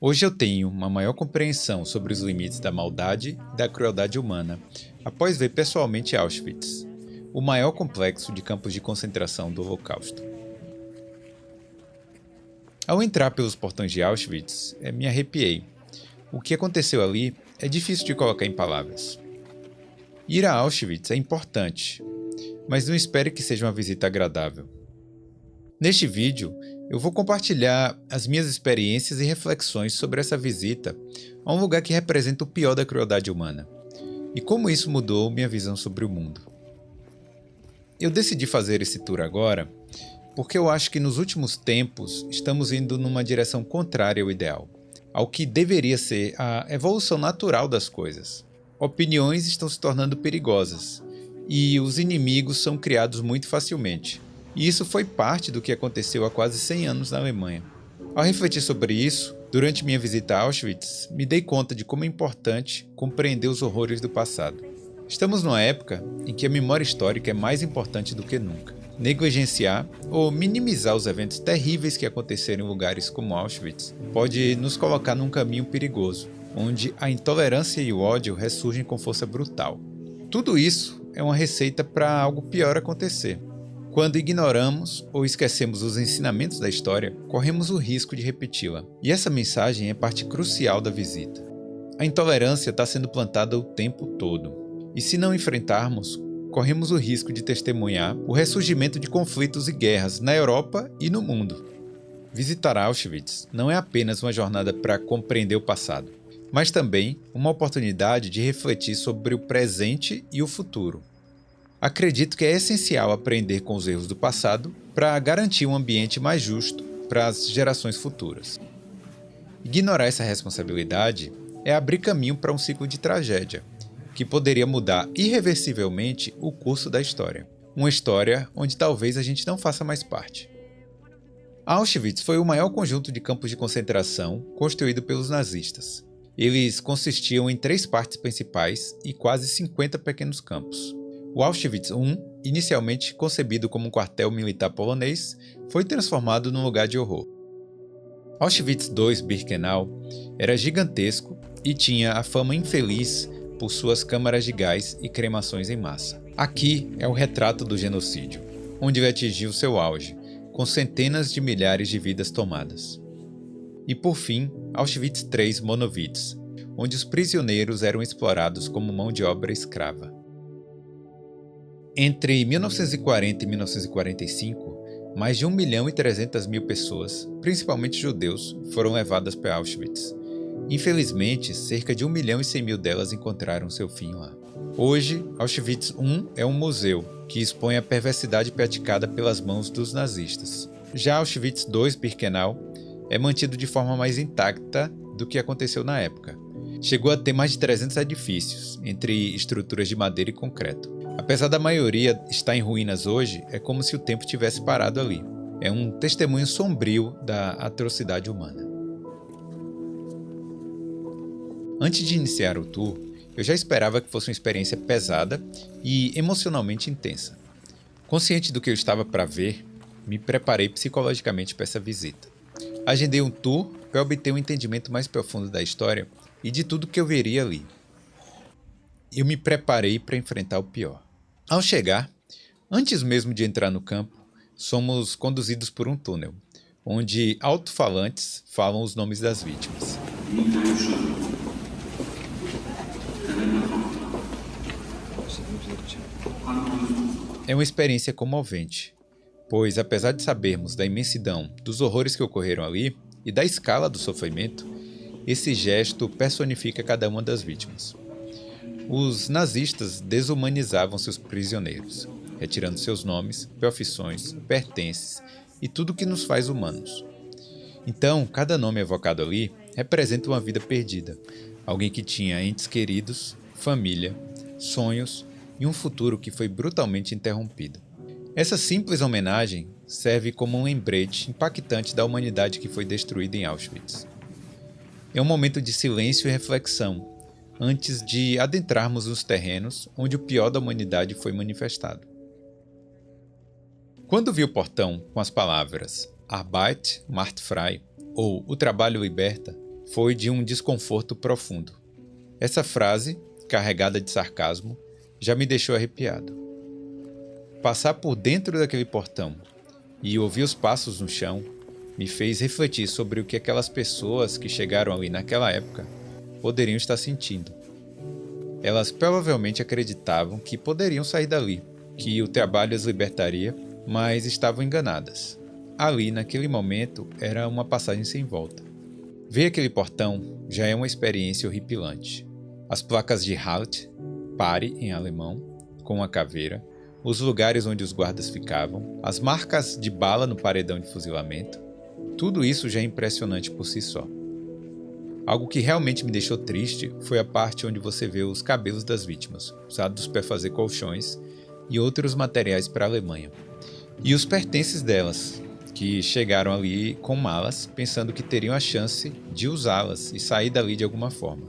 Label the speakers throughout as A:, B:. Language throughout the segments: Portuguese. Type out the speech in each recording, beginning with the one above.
A: Hoje eu tenho uma maior compreensão sobre os limites da maldade e da crueldade humana, após ver pessoalmente Auschwitz, o maior complexo de campos de concentração do Holocausto. Ao entrar pelos portões de Auschwitz, me arrepiei. O que aconteceu ali é difícil de colocar em palavras. Ir a Auschwitz é importante, mas não espere que seja uma visita agradável. Neste vídeo, eu vou compartilhar as minhas experiências e reflexões sobre essa visita a um lugar que representa o pior da crueldade humana, e como isso mudou minha visão sobre o mundo. Eu decidi fazer esse tour agora porque eu acho que nos últimos tempos estamos indo numa direção contrária ao ideal, ao que deveria ser a evolução natural das coisas. Opiniões estão se tornando perigosas, e os inimigos são criados muito facilmente. E isso foi parte do que aconteceu há quase 100 anos na Alemanha. Ao refletir sobre isso, durante minha visita a Auschwitz, me dei conta de como é importante compreender os horrores do passado. Estamos numa época em que a memória histórica é mais importante do que nunca. Negligenciar ou minimizar os eventos terríveis que aconteceram em lugares como Auschwitz pode nos colocar num caminho perigoso, onde a intolerância e o ódio ressurgem com força brutal. Tudo isso é uma receita para algo pior acontecer. Quando ignoramos ou esquecemos os ensinamentos da história, corremos o risco de repeti-la. E essa mensagem é parte crucial da visita. A intolerância está sendo plantada o tempo todo. E se não enfrentarmos, corremos o risco de testemunhar o ressurgimento de conflitos e guerras na Europa e no mundo. Visitar Auschwitz não é apenas uma jornada para compreender o passado, mas também uma oportunidade de refletir sobre o presente e o futuro. Acredito que é essencial aprender com os erros do passado para garantir um ambiente mais justo para as gerações futuras. Ignorar essa responsabilidade é abrir caminho para um ciclo de tragédia, que poderia mudar irreversivelmente o curso da história. Uma história onde talvez a gente não faça mais parte. Auschwitz foi o maior conjunto de campos de concentração construído pelos nazistas. Eles consistiam em 3 partes principais e quase 50 pequenos campos. O Auschwitz I, inicialmente concebido como um quartel militar polonês, foi transformado num lugar de horror. Auschwitz II-Birkenau era gigantesco e tinha a fama infeliz por suas câmaras de gás e cremações em massa. Aqui é o retrato do genocídio, onde ele atingiu seu auge, com centenas de milhares de vidas tomadas. E por fim, Auschwitz III-Monowitz, onde os prisioneiros eram explorados como mão de obra escrava. Entre 1940 e 1945, mais de 1.300.000 pessoas, principalmente judeus, foram levadas para Auschwitz. Infelizmente, cerca de 1.100.000 delas encontraram seu fim lá. Hoje, Auschwitz I é um museu que expõe a perversidade praticada pelas mãos dos nazistas. Já Auschwitz II-Birkenau é mantido de forma mais intacta do que aconteceu na época. Chegou a ter mais de 300 edifícios, entre estruturas de madeira e concreto. Apesar da maioria estar em ruínas hoje, é como se o tempo tivesse parado ali. É um testemunho sombrio da atrocidade humana. Antes de iniciar o tour, eu já esperava que fosse uma experiência pesada e emocionalmente intensa. Consciente do que eu estava para ver, me preparei psicologicamente para essa visita. Agendei um tour para obter um entendimento mais profundo da história e de tudo que eu veria ali. Eu me preparei para enfrentar o pior. Ao chegar, antes mesmo de entrar no campo, somos conduzidos por um túnel, onde alto-falantes falam os nomes das vítimas. É uma experiência comovente, pois apesar de sabermos da imensidão dos horrores que ocorreram ali e da escala do sofrimento, esse gesto personifica cada uma das vítimas. Os nazistas desumanizavam seus prisioneiros, retirando seus nomes, profissões, pertences e tudo que nos faz humanos. Então, cada nome evocado ali representa uma vida perdida, alguém que tinha entes queridos, família, sonhos e um futuro que foi brutalmente interrompido. Essa simples homenagem serve como um lembrete impactante da humanidade que foi destruída em Auschwitz. É um momento de silêncio e reflexão, antes de adentrarmos nos terrenos onde o pior da humanidade foi manifestado. Quando vi o portão com as palavras Arbeit macht frei, ou O trabalho liberta, foi de um desconforto profundo. Essa frase, carregada de sarcasmo, já me deixou arrepiado. Passar por dentro daquele portão e ouvir os passos no chão me fez refletir sobre o que aquelas pessoas que chegaram ali naquela época poderiam estar sentindo. Elas provavelmente acreditavam que poderiam sair dali, que o trabalho as libertaria, mas estavam enganadas. Ali, naquele momento, era uma passagem sem volta. Ver aquele portão já é uma experiência horripilante. As placas de Halt, pare em alemão, com uma caveira, os lugares onde os guardas ficavam, as marcas de bala no paredão de fuzilamento, tudo isso já é impressionante por si só. Algo que realmente me deixou triste foi a parte onde você vê os cabelos das vítimas, usados para fazer colchões e outros materiais para a Alemanha. E os pertences delas, que chegaram ali com malas, pensando que teriam a chance de usá-las e sair dali de alguma forma.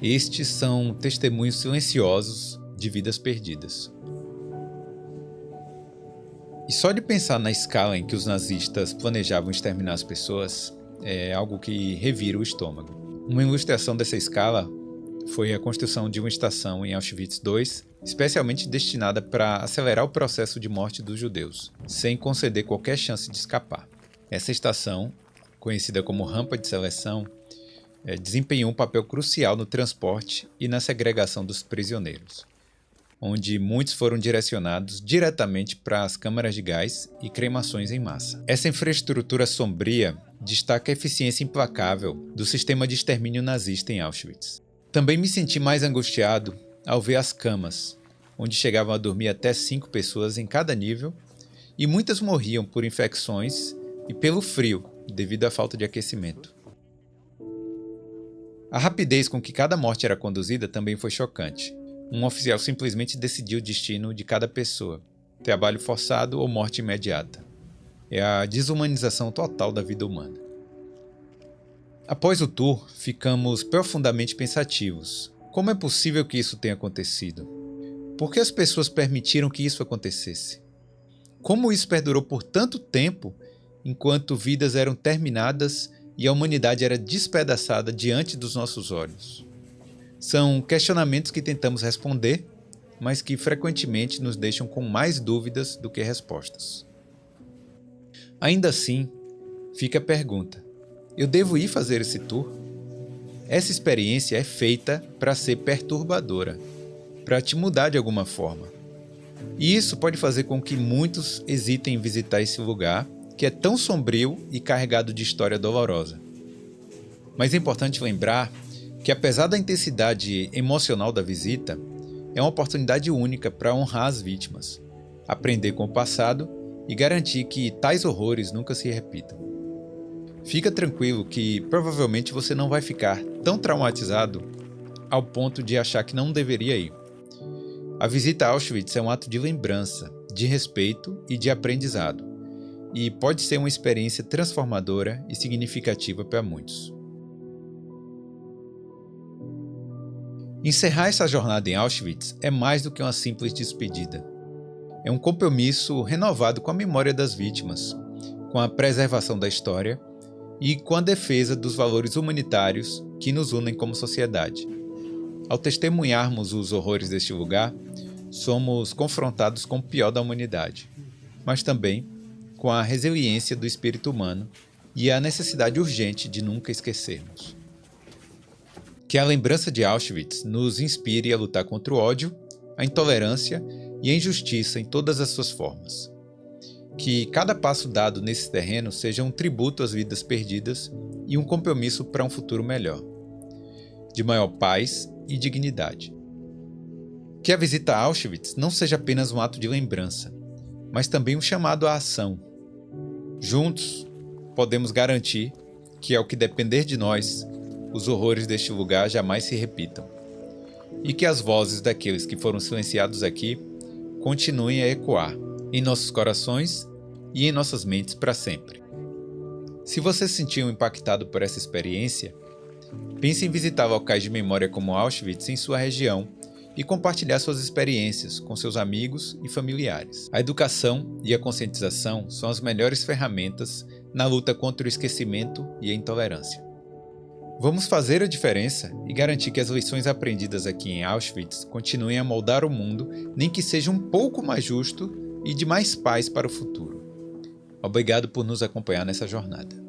A: Estes são testemunhos silenciosos de vidas perdidas. E só de pensar na escala em que os nazistas planejavam exterminar as pessoas é algo que revira o estômago. Uma ilustração dessa escala foi a construção de uma estação em Auschwitz II, especialmente destinada para acelerar o processo de morte dos judeus, sem conceder qualquer chance de escapar. Essa estação, conhecida como rampa de seleção, desempenhou um papel crucial no transporte e na segregação dos prisioneiros, onde muitos foram direcionados diretamente para as câmaras de gás e cremações em massa. Essa infraestrutura sombria destaca a eficiência implacável do sistema de extermínio nazista em Auschwitz. Também me senti mais angustiado ao ver as camas, onde chegavam a dormir até 5 pessoas em cada nível, e muitas morriam por infecções e pelo frio, devido à falta de aquecimento. A rapidez com que cada morte era conduzida também foi chocante. Um oficial simplesmente decidiu o destino de cada pessoa, trabalho forçado ou morte imediata. É a desumanização total da vida humana. Após o tour, ficamos profundamente pensativos. Como é possível que isso tenha acontecido? Por que as pessoas permitiram que isso acontecesse? Como isso perdurou por tanto tempo, enquanto vidas eram terminadas e a humanidade era despedaçada diante dos nossos olhos? São questionamentos que tentamos responder, mas que frequentemente nos deixam com mais dúvidas do que respostas. Ainda assim, fica a pergunta: eu devo ir fazer esse tour? Essa experiência é feita para ser perturbadora, para te mudar de alguma forma. E isso pode fazer com que muitos hesitem em visitar esse lugar, que é tão sombrio e carregado de história dolorosa. Mas é importante lembrar que, apesar da intensidade emocional da visita, é uma oportunidade única para honrar as vítimas, aprender com o passado e garantir que tais horrores nunca se repitam. Fica tranquilo que provavelmente você não vai ficar tão traumatizado ao ponto de achar que não deveria ir. A visita a Auschwitz é um ato de lembrança, de respeito e de aprendizado, e pode ser uma experiência transformadora e significativa para muitos. Encerrar essa jornada em Auschwitz é mais do que uma simples despedida. É um compromisso renovado com a memória das vítimas, com a preservação da história e com a defesa dos valores humanitários que nos unem como sociedade. Ao testemunharmos os horrores deste lugar, somos confrontados com o pior da humanidade, mas também com a resiliência do espírito humano e a necessidade urgente de nunca esquecermos. Que a lembrança de Auschwitz nos inspire a lutar contra o ódio, a intolerância e a injustiça em todas as suas formas. Que cada passo dado nesse terreno seja um tributo às vidas perdidas e um compromisso para um futuro melhor, de maior paz e dignidade. Que a visita a Auschwitz não seja apenas um ato de lembrança, mas também um chamado à ação. Juntos, podemos garantir que, ao que depender de nós, os horrores deste lugar jamais se repitam, e que as vozes daqueles que foram silenciados aqui continuem a ecoar em nossos corações e em nossas mentes para sempre. Se você se sentiu impactado por essa experiência, pense em visitar locais de memória como Auschwitz em sua região e compartilhar suas experiências com seus amigos e familiares. A educação e a conscientização são as melhores ferramentas na luta contra o esquecimento e a intolerância. Vamos fazer a diferença e garantir que as lições aprendidas aqui em Auschwitz continuem a moldar o mundo, nem que seja um pouco mais justo e de mais paz para o futuro. Obrigado por nos acompanhar nessa jornada.